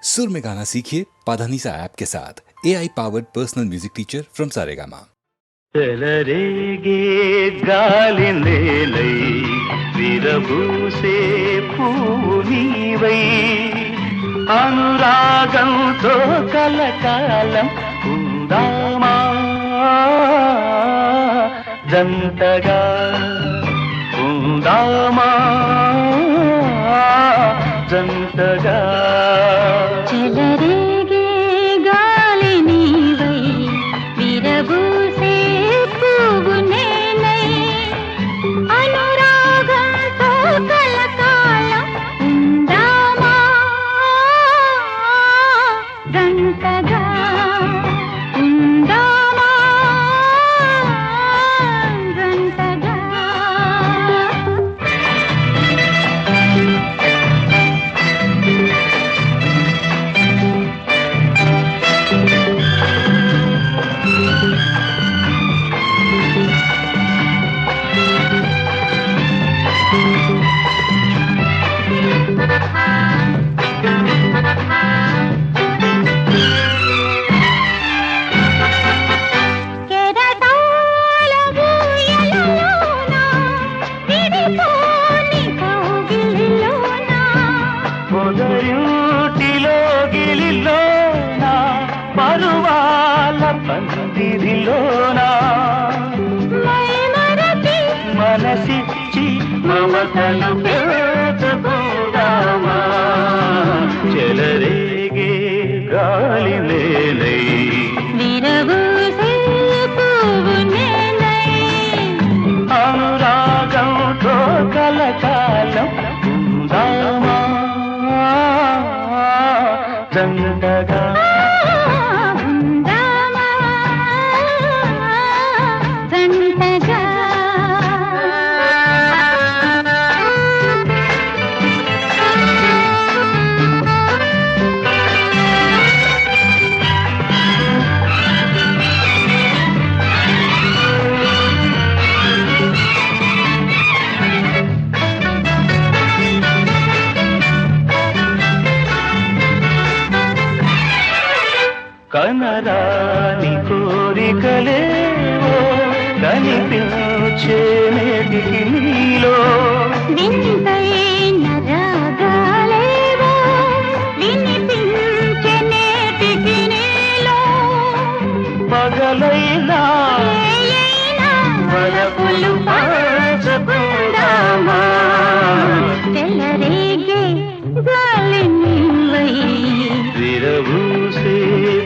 सुर में गाना सीखिए पाधानीसा ऐप के साथ AI powered personal music teacher from Saregama. చెలరేగే గాలి నేలై విరబూసే పువ్వు నీవై అనురాగంతో కలకాలం ఉందామా జంటగా ఉందామా జంటగా చెలరేగే గాలి నీవై విరబూసే పువ్వు నేనై అనురాగంతో కలకాలం ఉందామా జంటగా ఉందామా జంటగా. కెరటాల ఊయలలోన విడిపోని కౌగిలిలోన పొదరింటిలో గిలిలోన పరువాల పందిరిలోన మైమరచి మనసిచ్చి మమతలు పెంచుకుందామా చెలరేగే గాలి నేలై విరబూసే పువ్వు నేనై అనురాగంతో కలకాలం ఉందామా జంటగా ఉందామా జంటగా. కనరాని కోరికలేవో కనిపించే నేటికి నీలో వింతైన రాగాలేవో వినిపించే నేటికి నీలో పగలైనా ఏయైనా వలపులు పంచుకుందామా చెలరేగే గాలి నీవై విరబూసే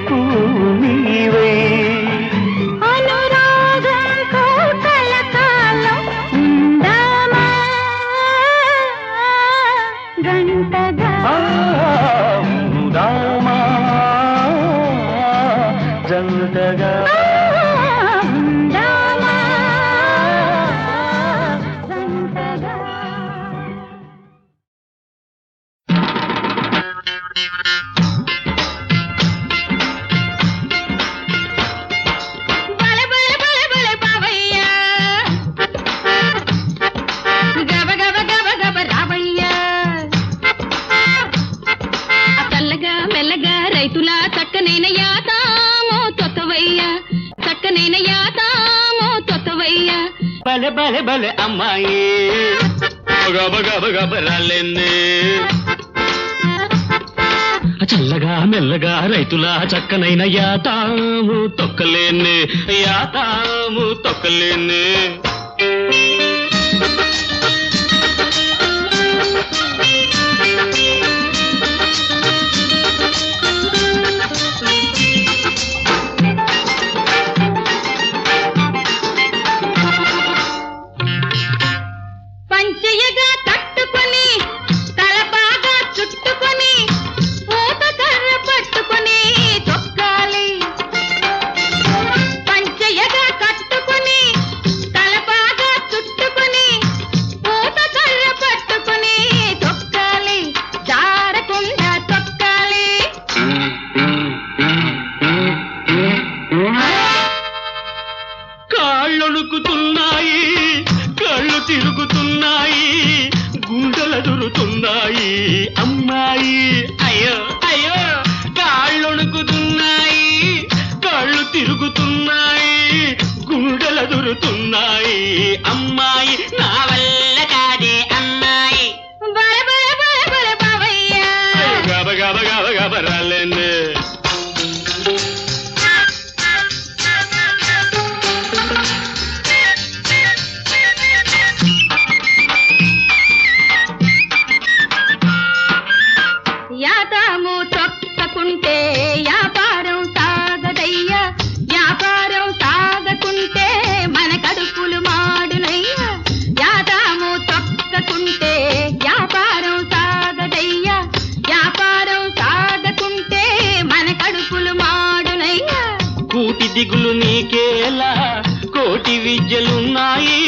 పువ్వు నీవై అనురాగంతో కలకాలం ఉందామా గంటగా ఉందామా జంటగా ఉందామా గంటగా. బల బల బల బల బావయ్యా గబ గబ గబ గబ రావయ్యా చల్లగా మెల్లగా రైతుల చక్కనైన యాతామో తొత్తవయ్యా చక్కనైన యాతామో తొత్తవయ్యా బలె బలె బలె అమ్మాయి గబ గబ గబ రాలేంది చల్లగా మెల్లగా రైతుల చక్కనైన యాతాము తొక్కలేని యాతాము తొక్కలేని పంచయగా తట్టుకొని తలపాగా చుట్టుకొని పూత కర్ర పట్టుకొని తొక్కాలి పంచయగా కట్టుకొని తలపాగా గబ గబ గబ రాలేనే యాతాము తొక్కకుంటే వ్యాపారం సాగదయ్యా, వ్యాపారం సాగకుంటే మన కడుపులు మాడునయ్యా. యాతాము తొక్కకుంటే వ్యాపారం సాగదయ్యా, వ్యాపారం సాగకుంటే మన కడుపులు మాడునయ్యా. కూటి దిగులు నీకేలా కోటి విద్యలున్నాయి,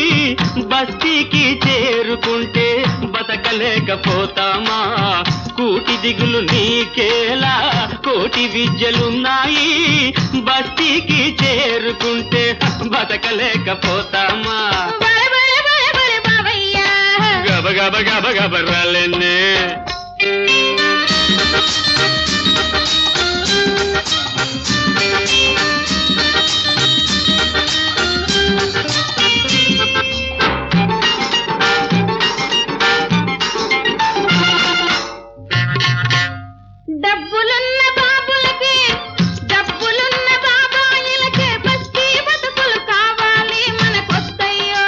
బస్తీకి చేరుకుంటే బతకలేకపోతామా. కూటి దిగులు నీకేలా కోటి విద్యలున్నాయి, బస్తీకి చేరుకుంటే బతకలేకపోతామా. బల బల బల బల బావయ్యా, గబ గబ గబ గబ రాలేనే డబ్బులున్న బాబులకి డబ్బులున్న బాబాయిలకే బస్తీ బతుకులు కావాలి మనకొద్దయ్యో.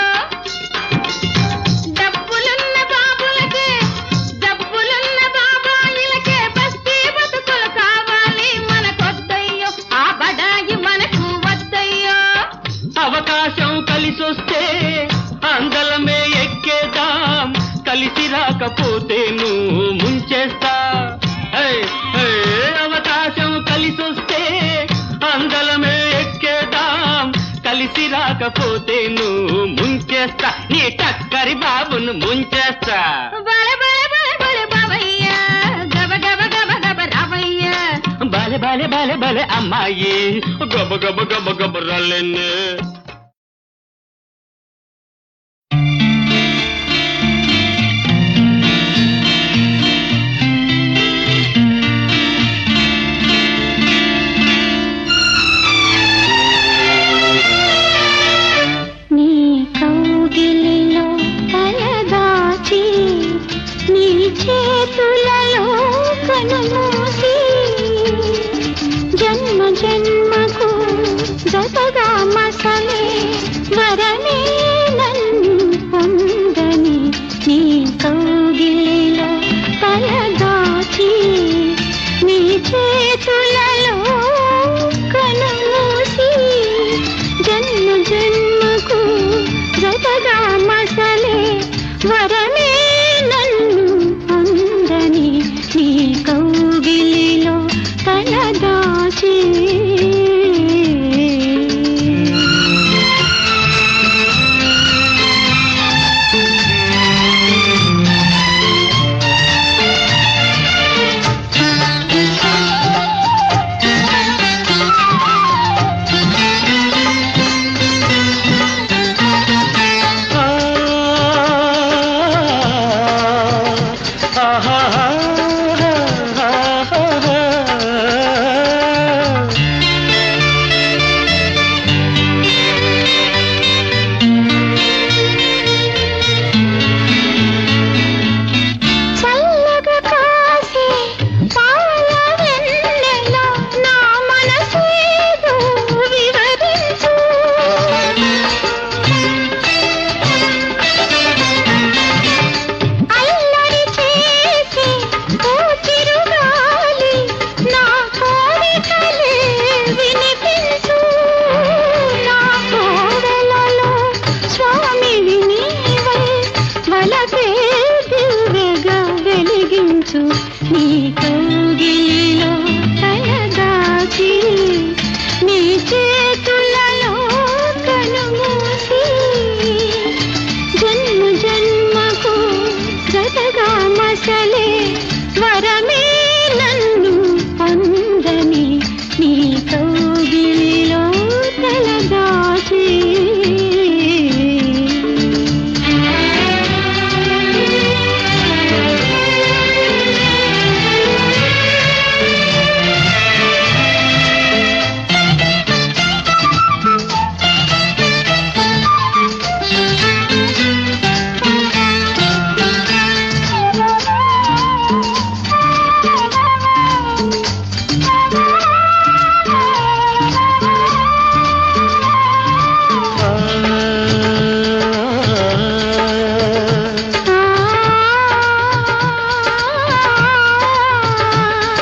డబ్బులున్న బాబులకి డబ్బులున్న బాబాయిలకే బస్తీ బతుకులు కావాలి మనకొద్దయ్యో. ఆ బడాయి మనకు వద్దయ్యో. అవకాశం కలిసొస్తే అందలమే ఎక్కేదాం, కలిసి రాకపోతే నువ్వు ముంచేస్తా. అవకాశం కలిసొస్తే అందలమే ఎక్కేదాం, కలిసి రాకపోతే నువ్వు ముంచేస్తా. నీ టక్కరి బాబును ముంచేస్తా. బల బల బల బల బావయ్యా, గబ గబ గబ గబ రావయ్యా. బాలె బాలె బాలె బాలె అమ్మాయి గబ గబ గబ గబ రాలేనే నీ కౌగిలిలో తలదాచి, నీ చేతులలో కనుమూసి, జన్మ జన్మకు జతగా మసలే వరమే నన్ను పొందని. నీ కౌగిలిలో తలదాచి, నీ చేతులలో కనుమూసి, జన్మ జన్మకు జతగా మసలే వరమే నన్ను పొందని. నీ కౌగిలిలో తలదాచి.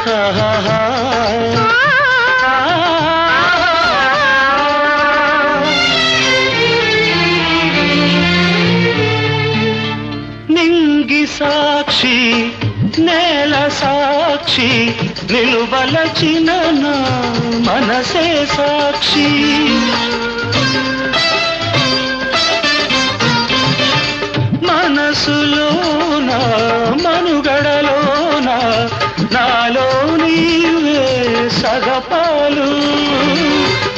ఆహాహా. నింగి సాక్షి నేల సాక్షి నిలువలచిన నా మనసే సాక్షి మనసులోన మనుగడలోన నాలో నీవే సగపాలు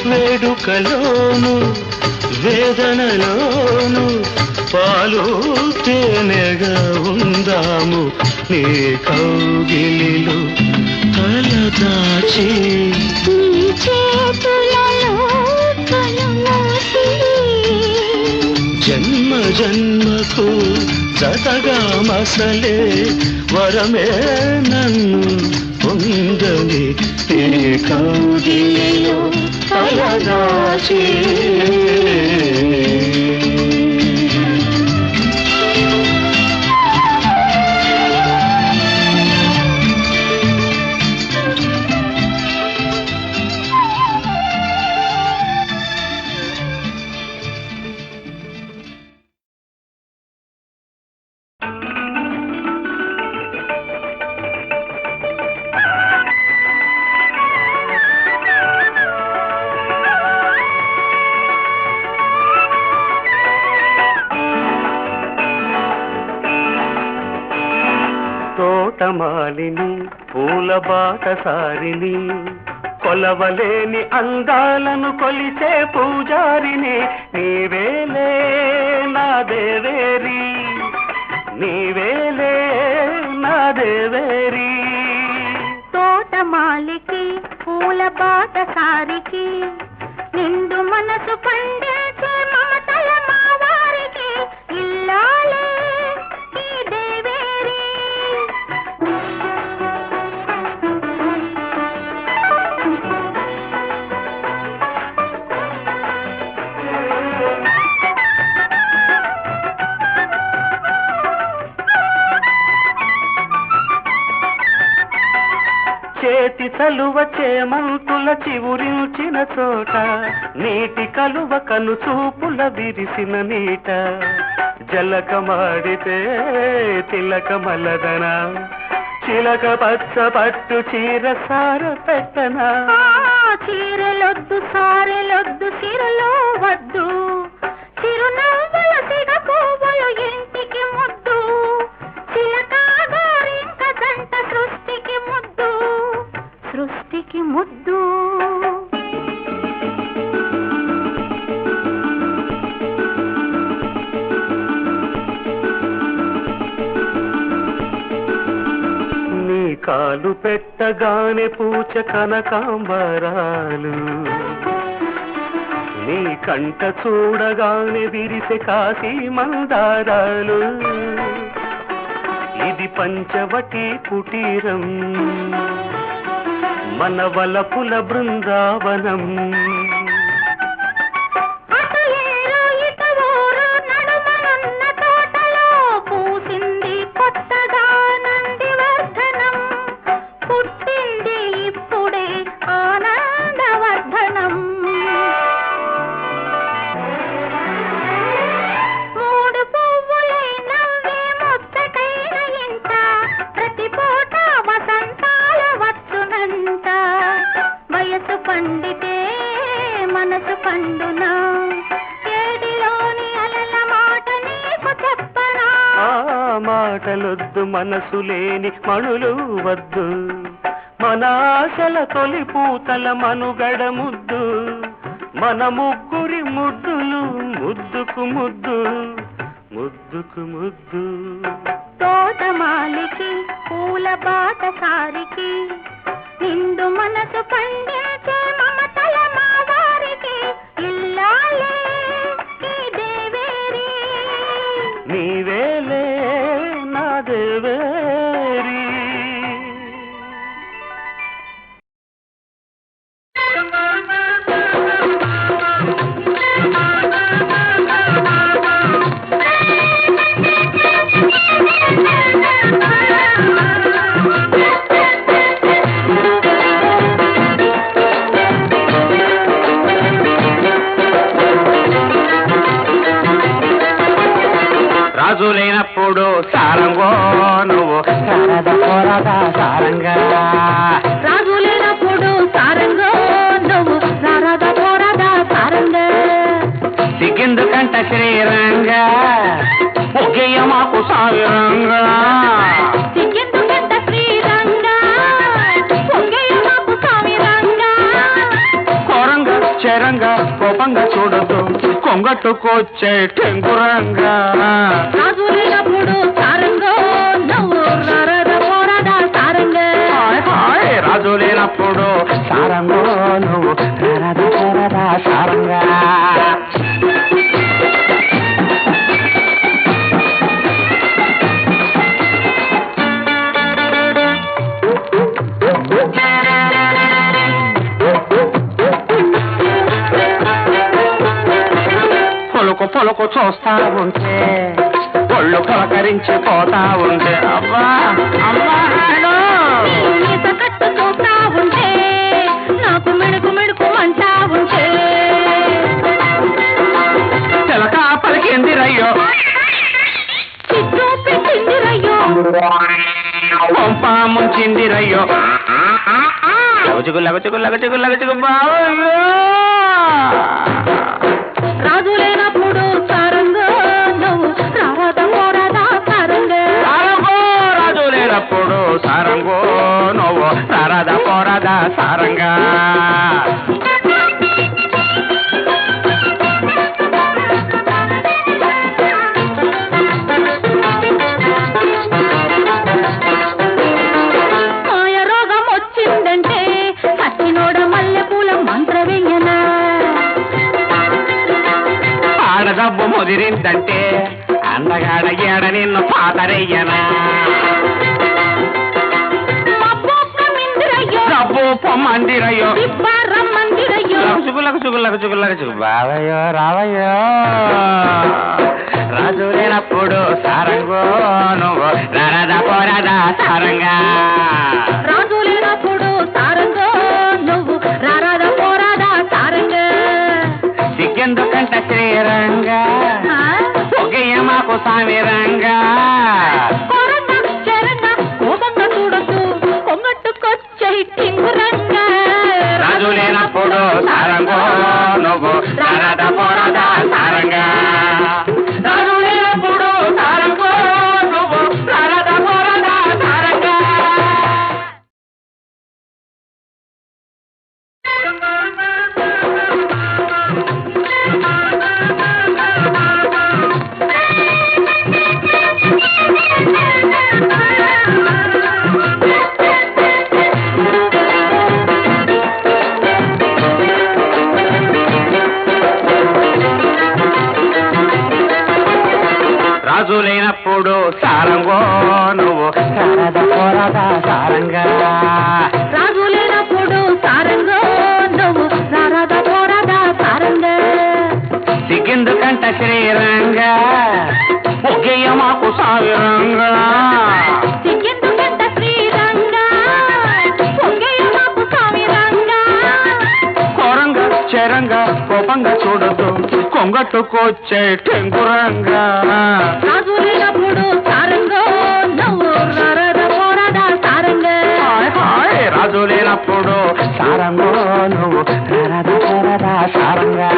వేడుకలోను వేదనలోను పాలు తేనెగా ఉందాము నీ కౌగిలిలో తలదాచి నీ చేతులలో కనుమూసి జన్మ జన్మకు జతగా మసలే వరమే నన్ను పొందని నీ కౌగిలిలో తలదాచి తోటమాలిని పూల బాటసారిని కొలవలేని అందాలను కొలిచే పూజారిని నీవేలే నా దేవేరి నీవేలే నా దేవేరి తోటమాలికి పూల బాటసారికి నిండు మనసు పండించే మమతల మావారికి ఇల్లాలే ఈ దేవేరి చేతి చలువ చేమంతుల చివురించిన చోట నీటి కలువ కను చూపుల విరిసిన నీట జలకమాడితే తిలకమలదన చిలక పచ్చ పట్టు చీర సార పెట్టనా చీరలొద్దు సారెలొద్దు సిరలో వద్దు చిరునవ్వుల సిగ పువ్వులు ఇంటికి ముద్దు చిలక గోరింక జంట సృష్టికి ముద్దు సృష్టికి ముద్దు నీ కాలు పెట్టగానే పూచ కనకాంబరాలు నీ కంట చూడగానే విరిసే కాశీ మందారాలు ఇది పంచవటి కుటీరం మన వలపుల బృందావనం పండితే మనసు పండునా ఏడిలోని అలల మాట నీకు చెప్పనా మాటలొద్దు మనసు లేని మణులు వద్దు మన ఆశల తొలి పూతల మనుగడ ముద్దు మన ముగ్గురి ముద్దులు ముద్దుకు ముద్దు ముద్దుకు ముద్దు తోటమాలికి పూల బాటసారికి నిండు మనసు పండించే మమతల మావారికి ఇల్లాలే ఈ దేవేరి నీవేలే నా దేవేరి సారంగో నువ్వు సారద పోరద సారంగా రాజు లేనప్పుడు సారంగో నువ్వు సారద పోరద సారంగా సిగ్గెందుకంట శ్రీరంగా ఒగ్గయ్య మాకు సావిరంగా సిగ్గెందుకంట శ్రీరంగా పొంగయ్య మాకు సామిరంగా కోరంగా చెరంగా కోపంగా చూడదు కొంగట్టుకొచ్చే టెంకురంగా రాజు లేనప్పుడు సారంగో నువ్వు సారద పోరద సారంగా హాయ్ హాయ్ రాజు లేనప్పుడు సారంగో నువ్వు సారద పోరద సారంగా పొలకు చూస్తా ఉంటే ఒళ్ళు పలకరించిపోతా ఉంటే అబ్బా అమ్మా ఈత కట్టు చూస్తా ఉంటే నాకు మెడుకు మెడుకు మంటా ఉంటే చిలక పలికింది రయ్యో చిత్తూ పెట్టింది రయ్యో పంప ముంచింది రయ్యో లగచుగు లగచుగు లగచుగు లగచుగు బావయ్యో రాజు లేనప్పుడు సారంగో నువ్వు రారద పోరదా సారంగా సారంగో రాజు లేనప్పుడు సారంగో నువ్వు సారద పోరద సారంగా మాయ రోగం వచ్చిందంటే సచ్చినోడ మల్లెపూల మంత్రవేయనా ఆడదబ్బు ముదిరిందంటే అందగాడ ఏడ నిన్ను పాతరయ్యనా మబ్బొక్కమిందిరయ్యో డబ్బు పొమ్మందిరయ్యో రమ్మందిరయ్యో లగచుగు లగచుగు లగచుగు లగచుగు బావయ్యో రావయ్యో రాజు లేనప్పుడు సారంగో నువ్వు రారద పోరద సారంగా రాజు లేనప్పుడు సారంగో నువ్వు రారద పోరదా సారంగా సిగ్గెందుకంట శ్రీరంగా ఒగ్గయ్య మాకు సామిరంగా కొరంగా చెరంగా కోపంగా చూడొద్దు కొంగట్టుకొచ్చే టింగురంగా రాజు లేనప్పుడు సారంగో నువ్వు రారద పోరద సారంగా రాజు లేనప్పుడు సారంగో నువ్వు రారద పోరద సారంగా రాజు లేనప్పుడు సారంగో నువ్వు సారద పోరద సారంగా రాజు లేనప్పుడు సారంగో నువ్వు రారద పోరదా సారంగా సిగ్గెందుకంట శ్రీరంగా ఒగ్గయ్య మాకు సావిరంగా సిగ్గెందుకంట శ్రీరంగా పొంగయ్య మాకు సామిరంగా కోరంగా చెరంగా కోపంగా చూడదు కొంగట్టుకొచ్చే టెంకురంగా రాజు లేనప్పుడు సారంగో నువ్వు రారద పోరదా సారంగా హాయ్ హాయ్ రాజు లేనప్పుడు సారంగో నువ్వు సారద పోరద సారంగా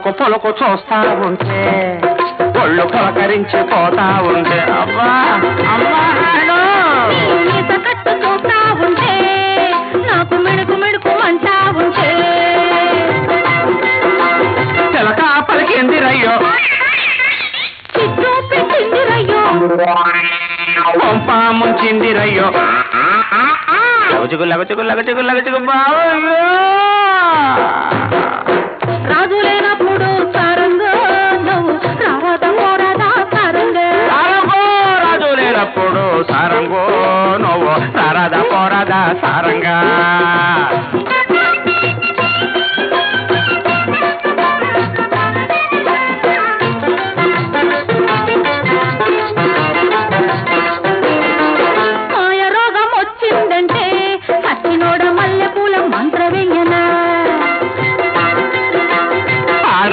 పొలకు చూస్తా ఉంటే ఒళ్ళు పలకరించిపోతా ఉంటే అబ్బా అమ్మా ఈత కట్టు చూస్తా ఉంటే నాకు మెడుకు మెడుకు మంటా ఉంటే చిలక పలికింది రయ్యో చిత్తూ పెట్టింది రయ్యో పంప ముంచింది రయ్యో లగచుగు లగచుగు లగచుగు లగచుగు బావయ్యో రాజు లేనప్పుడు సారంగో నువ్వు రారద పోరదా సారంగా సారంగో రాజు లేనప్పుడు సారంగో నువ్వు సారద పోరద సారంగా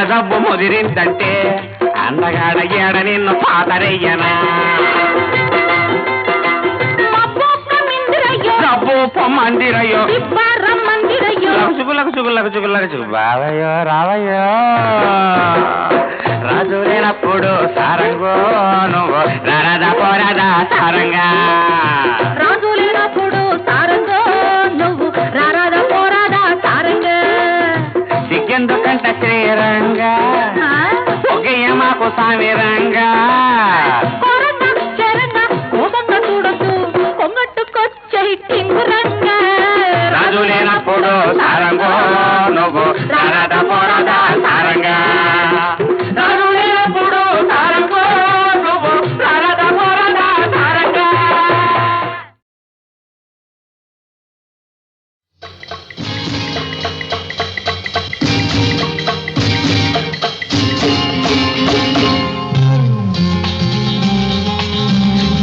జబ్బు ముదిరిందంటే అందగాడ ఏడ నిన్ను పాతరయ్యనా జబ్బు పొమ్మందిరయ్యో చుగులకు బావయ్యో రావయ్యో రాజు లేనప్పుడు సారంగో నువ్వు నరద పోరదా సారంగా రాజు లేనప్పుడు సారంగో నువ్వు రారాద పోరాదా సారంగా సిగ్గెందుకంట శ్రీరంగా ఒగ్గయ్య మాకు సామిరంగా రాజు లేనప్పుడు సారంగో నువ్వు నరద పోరదా సారంగా రాజు లేనప్పుడు సారంగో నువ్వు నరద పోరదా సారంగా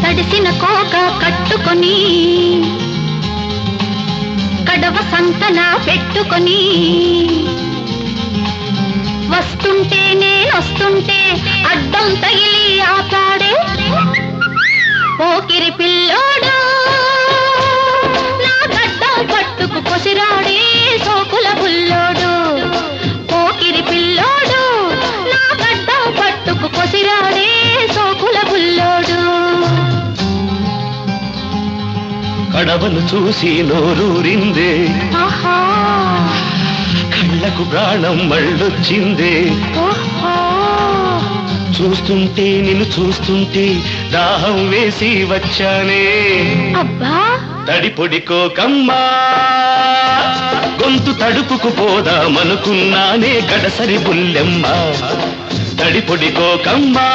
తడిసిన కోక కట్టుకొని కడవ సంతన పెట్టుకొని వస్తుంటే నేనొస్తుంటే అడ్డం తగిలి ఆపాడే పోకిరి పిల్లోడు నా గడ్డం పట్టుకు కొసిరాడే సోకుల బుల్లోడు పోకిరి పిల్లోడు నా గడ్డం పట్టుకు కొసిరాడే సోకుల బుల్లోడు కడవను చూసి నోరూరిందే ఆహా కళ్ళకు ప్రాణం మళ్ళొచ్చిందే ఓహో చూస్తుంటే నిన్ను చూస్తుంటే దాహం వేసి వచ్చానే అబ్బా తడిపొడికోకమ్మా గొంతు తడుపుకు పోదామనుకున్నానే గడసరి బుల్లెమ్మ తడిపొడికోకమ్మా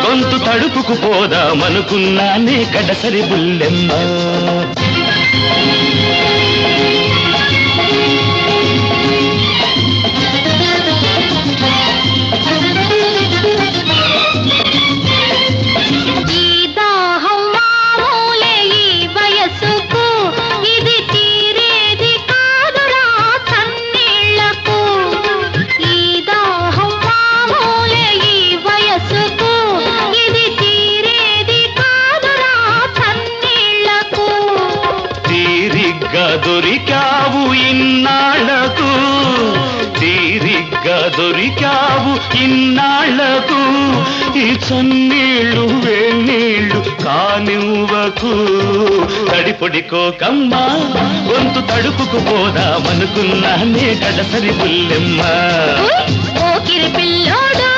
గొంతు తడుపుకు పోదామనుకున్నానే గడసరి బుల్లెమ్మ దొరికావు ఇన్నాళ్లకు తీరిగ్గా దొరికావు ఇన్నాళ్లకు ఈ చన్నీళ్ళు వేణీళ్ళు కానివ్వకు తడిపొడికోకమ్మా గొంతు తడుపుకు పోదామనుకున్నానే గడసరి బుల్లెమ్మ పోకిరి పిల్లోడు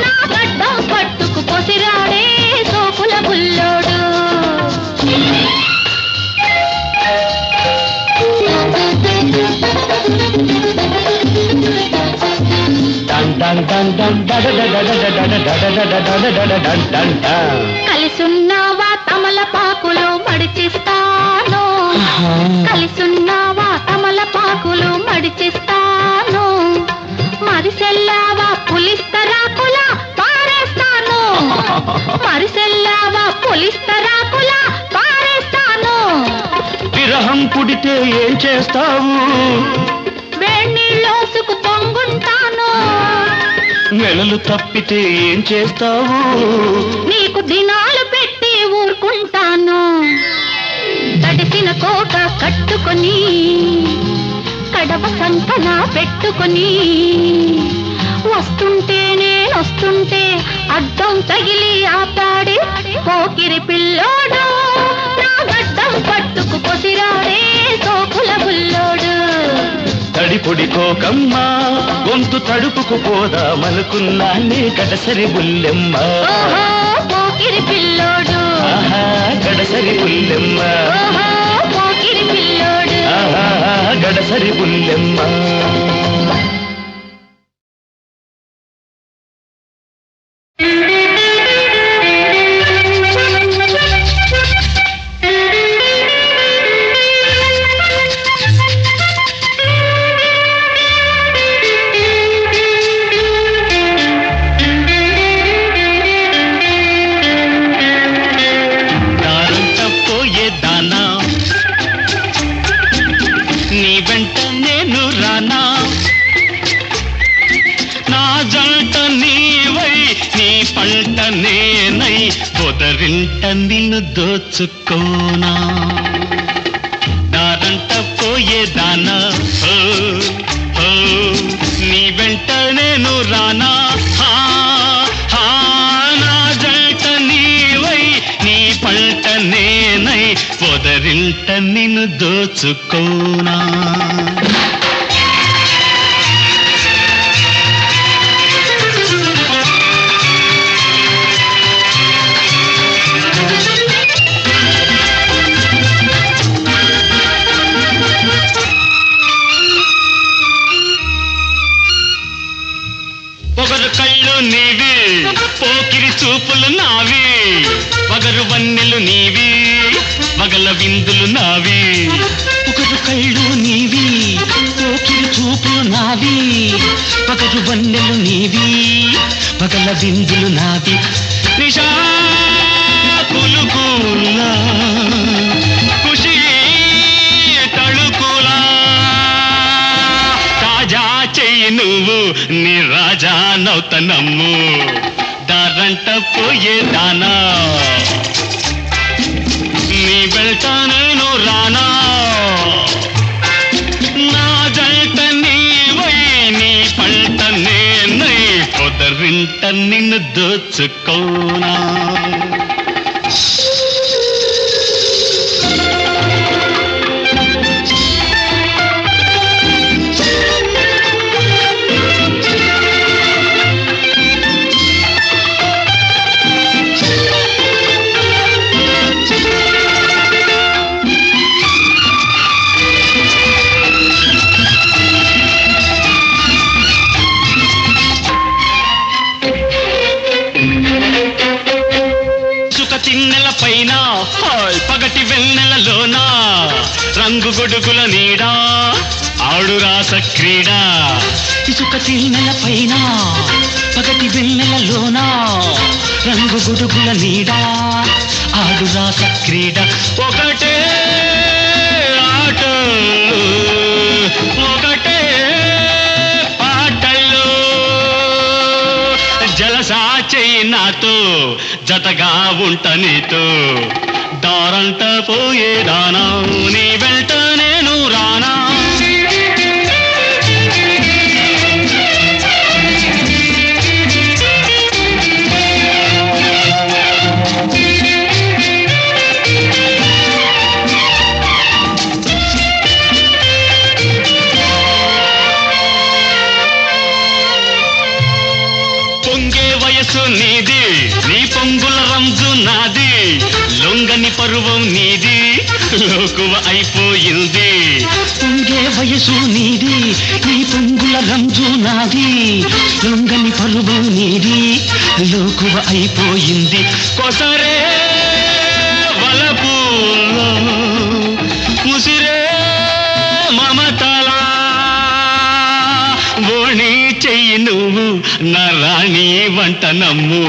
నా గడ్డం పట్టుకు పొసిరాడే సోకుల బుల్లోడు కలిసున్నావా తమలపాకులు మడిచిస్తాను కలిసున్నావా తమలపాకులు మడిచిస్తాను మరిసెల్లావా పులిస్తరాకుల పారేస్తాను మరిసెల్లావా పులిస్తరాకుల పారేస్తాను విరహం పుడితే ఏం చేస్తావు వేణీళ్ళోసుకు తొంగుంటాను నెలలు తప్పితే ఏం చేస్తావు నీకు దినాలు పెట్టి ఊరుకుంటాను తడిసిన కోట కట్టుకొని కడవ సంతన పెట్టుకొని వస్తుంటే నేనొస్తుంటే అడ్డం తగిలి ఆపాడే పోకిరి పిల్లోడు నా గడ్డం పట్టుకు పొసిరాడే సోకుల బుల్లోడు తడిపొడికోకమ్మా గొంతు తడుపుకు పోదామనుకున్నానే గడసరి బుల్లెమ్మ ఓహో పోకిరి పిల్లోడు ఆహా గడసరి బుల్లెమ్మ ఓహో పోకిరి పిల్లోడు ఆహా గడసరి బుల్లెమ్మ నా జంట నీవై నీ పంట నేనై పొదరింట నిన్ను దోచుకోనా దారంట పోయేదానా నీ వెంట నేను రానా నా జంట నీవై నీ పంట నేనై పొదరింట నిన్ను దోచుకోనా పొగరు కళ్ళు నీవి పోకిరి చూపులు నావి వగరు వన్నెలు నీవి వగల విందులు నావి పొగరు కళ్ళు నీవి పోకిరి చూపులు నావి వగరు వన్నెలు నీవి వగల విందులు నావి నిషా కులుకులా ఖుషి తళుకులా తాజా చెయ్యి నువ్వు నీ రాజా నౌతనమ్ము దారంట పోయేదానా నీ వెంట నేను రానా నా జంట నీవై నీ పంట నేనై పొదరింట నిన్ను దోచుకోనా చిన్నెల పైన పగటి వెన్నెలలోనా రంగు గొడుగుల నీడా ఆడు రాస క్రీడ ఇసుక చిన్నెల పైన పగటి వెన్నెలలోనా రంగు గొడుగుల నీడా ఆడు రాస క్రీడ ఒకటే ఆట ఒకటే పాటల్లో జలసా చెయ్యి నాతో జతగా ఉంట నీతో దారంట పోయేదానా నీ వెంట నేను రానా పొంగే వయసు నీది నీ పొంగుల రంజు నాది లొంగని పరువం నీది లోకువ అయిపోయింది పొంగే వయసు నీది నీ పొంగుల రంజు నాది లొంగని పరువం నీది లోకువ అయిపోయింది కొసరే వలపు ముసిరే మమతలా బోణి చెయ్యి నువ్వు నా రాణి వంట నమ్ము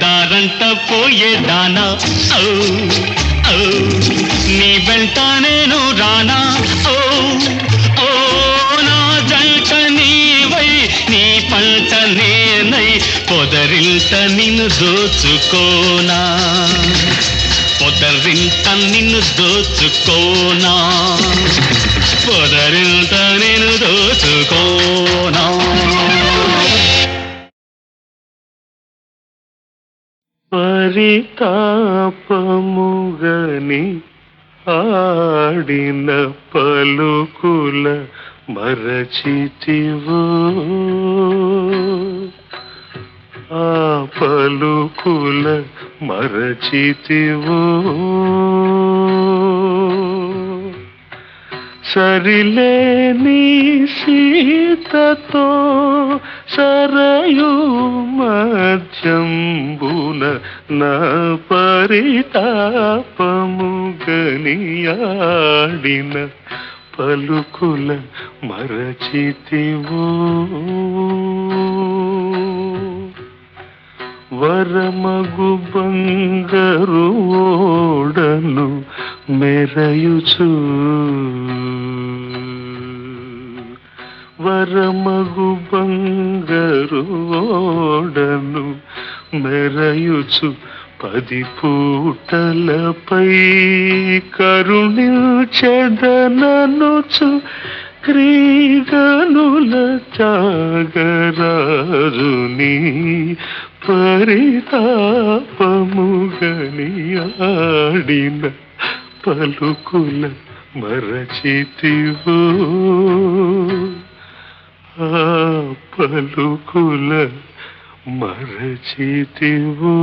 దారంట పోయేదానా నీ వెంట నేను రానా నా జంట నీవై నీ పంట నేనై పొదరింట నిన్ను దోచుకోనా పొదరింట నిన్ను దోచుకోనా పొదరింట నిన్ను దోచుకోనా పరితాపముగని ఆడిన పలుకుల మరచితివో ఆ పలుకుల మరచితివో సరిలేని సీతతో సరయు మధ్యంబున నా పరితాపముగనియాడిన పలుకుల మరచితివో వరమగు బంగరు ఓడను మెరయుచు వరమగు బంగరు ఓడను మెరయుచు 10 పూటలపై కరుణించెదననుచు క్రీగనుల త్యాగరాజుని పరితాపముగని ఆడిన పలుకుల మరచితివో ఆ పలుకుల మరచితివో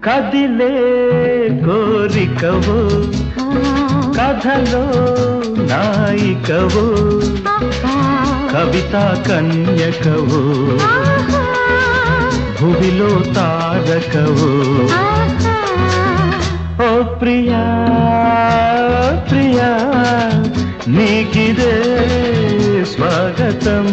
కదిలే కోరికవో కథలో నాయికవో కవితా కన్యకవో భువిలో తారకవో ఓ ప్రియా ప్రియా నీకిదే స్వాగతం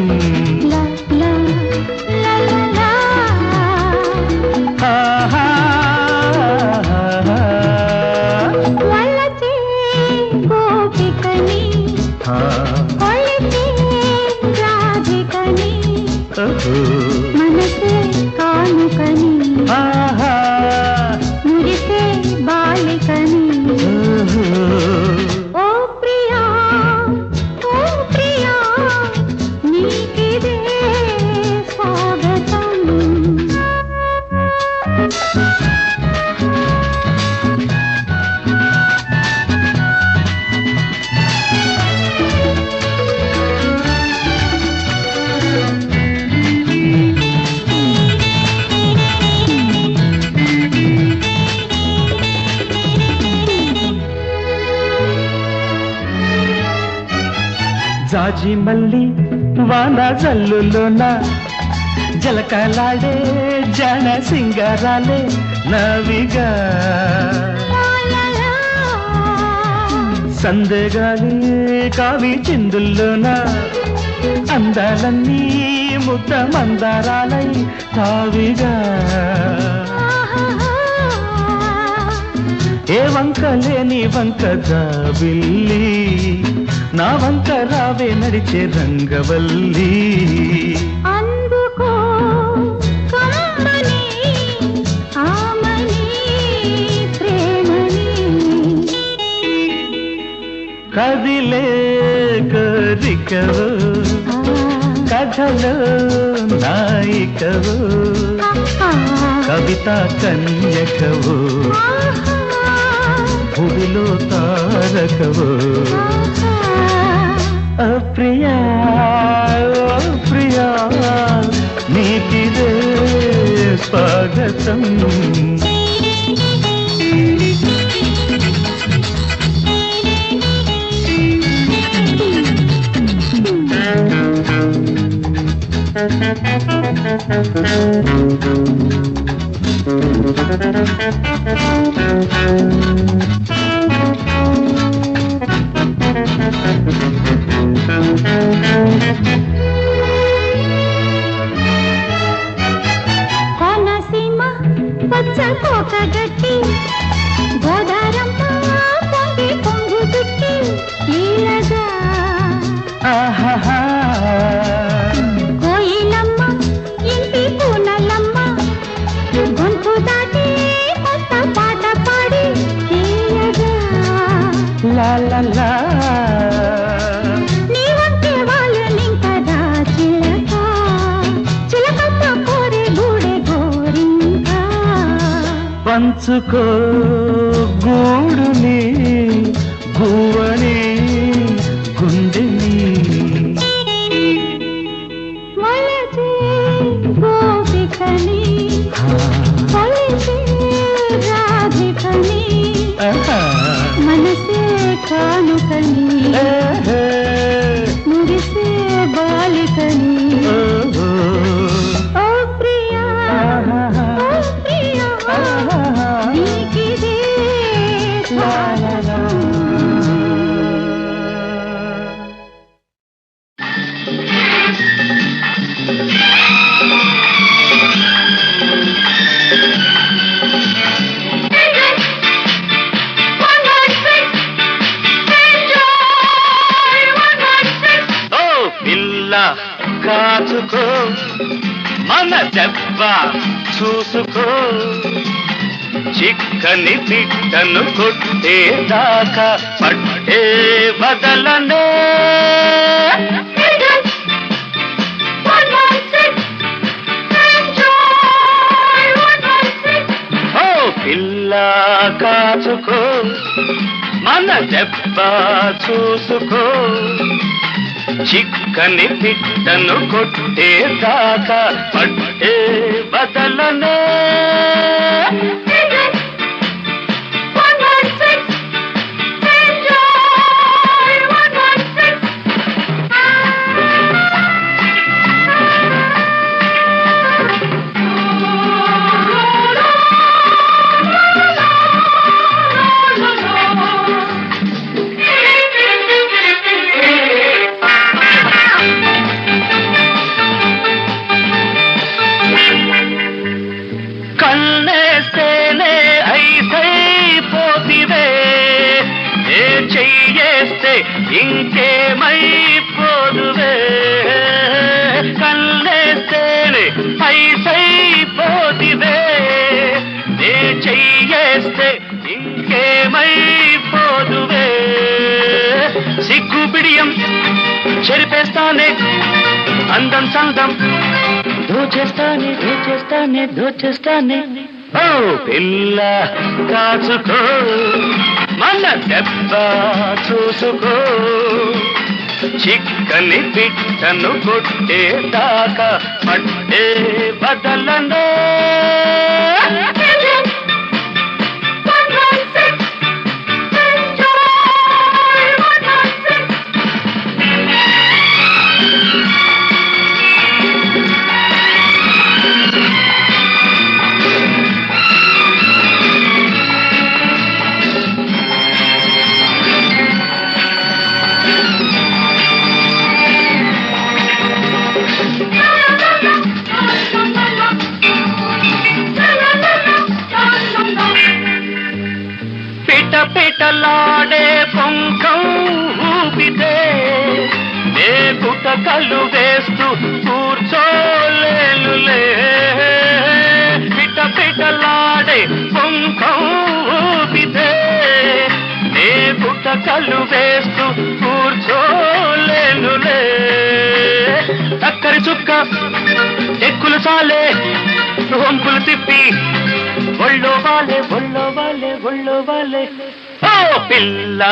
మనసే కానుకని మురిసే బాలికని ఓ ప్రియా నీకిదే స్వాగతం జాజి మల్లి వాన జల్లులోన జలకలాడే జన సింగారాలే నవిగా సందెగాలి కావి చిందుల్లోన అందాలన్నీ ముద్ద మందారాలై తావిగా ఏ వంక లేని వంక జాబిల్లి నా వంక రావే నడిచే రంగవల్లి అందుకో కమ్మని ఆమని ప్రేమని కదిలే కోరికవో కథలో నాయికవో కవితా కన్యకవో భువిలో తారకవో ప్రియా ప్రియా నీకిదే స్వాగతం కోనసీమ పచ్చ కోక గట్టి గోదారమ్మ పొంగి పొంగు దుట్టి లీలగా ఆహా కోయిలమ్మ ఇంటి పూనలమ్మ గొంతు దాటి కొత్త పాట పాడి తీయగా లా లా లా నీ వంటి వాళ్ళు నింకదా చిలక చిలకమ్మ కోరి గూడె గోరింకా పంచుకో గూడుని గువ్వని గుండెని మొలచే గోపికని కొలిచే రాధికని మనసే కానుకని మురిసే బాలికని ఓ ప్రియ కాచుకో మన దెబ్బ చూసుకో చిక్కని పిట్టను కొట్టేదాకా పట్టే బదలనే ఓ పిల్ల కాచుకో మన దెబ్బ చూసుకో చిక్కని పిట్టను కొట్టేదాకా పట్టే బదలనే కన్నేస్తేనే ఐసైపోతివే ఏ చెయ్యేస్తే ఇంకేమైపోదువే కన్నేస్తేనే ఐసైపోతివే ఏ చెయ్యేస్తే ఇంకేమైపోదువే సిగ్గు బిడియం చెరిపేస్తానే అందం సందం దోచేస్తానే ఓ పిల్ల కాచుకో మన దెబ్బ చూసుకో చిక్కని పిట్టను కొట్టేదాకా పట్టే బదలనే పిటలాడే పొంకం ఊపితే నే గుటకలు వేస్తూ కూర్చోలేనులే పిటలాడే పొంకం ఊపితే నే గుటకలు వేస్తూ కూర్చోలేనులే చక్కరి చుక్క ఎక్కులు సాలే వంపులు తిప్పి ఒళ్ళో వాలే ఓ పిల్ల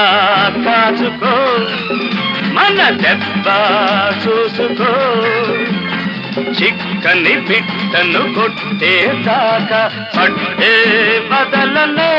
కాచుకో మన దెబ్బ చూసుకో చిక్కని పిట్టను కొట్టేదాకా పట్టే బదలనే